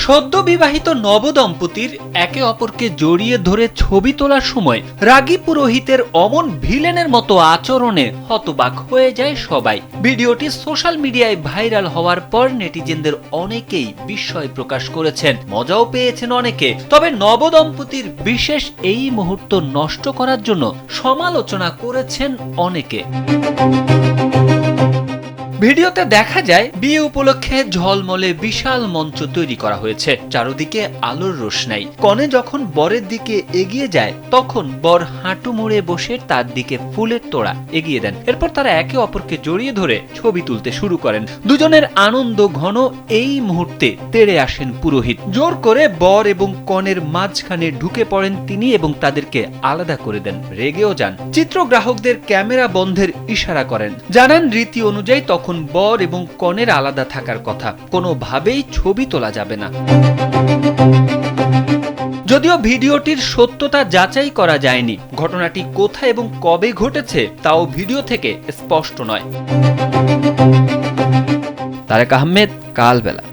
সদ্য বিবাহিত নবদম্পতির একে অপরকে জড়িয়ে ধরে ছবি তোলার সময় রাগী পুরোহিতের অমন ভিলেনের মতো আচরণে হতবাক হয়ে যায় সবাই। ভিডিওটি সোশ্যাল মিডিয়ায় ভাইরাল হওয়ার পর নেটিজেনদের অনেকেই বিস্ময় প্রকাশ করেছেন, মজাও পেয়েছেন অনেকে। তবে নবদম্পতির বিশেষ এই মুহূর্ত নষ্ট করার জন্য সমালোচনা করেছেন অনেকে। ভিডিওতে দেখা যায় বিয়ে উপলক্ষে ঝলমলে বিশাল মঞ্চ তৈরি করা হয়েছে, চারদিকে আলোর রোশনাই। কনে যখন বরের দিকে এগিয়ে যায় তখন বর হাঁটু মুড়ে বসে তার দিকে ফুলের তোড়া এগিয়ে দেন। এরপর তারা একে অপরকে জড়িয়ে ধরে ছবি তুলতে শুরু করেন। দুজনের আনন্দ ঘন এই মুহূর্তে তেড়ে আসেন পুরোহিত। জোর করে বর এবং কনের মাঝখানে ঢুকে পড়েন তিনি এবং তাদেরকে আলাদা করে দেন। রেগেও যান। চিত্রগ্রাহকদের ক্যামেরা বন্ধের ইশারা করেন, জানান রীতি অনুযায়ী তখন বর এবং কনের আলাদা থাকার কথা, কোনোভাবেই ছবি তোলা যাবে না। যদিও ভিডিওটির সত্যতা যাচাই করা যায়নি, ঘটনাটি কোথায় এবং কবে ঘটেছে তাও ভিডিও থেকে স্পষ্ট নয়। তারেক আহমেদ, কালবেলা।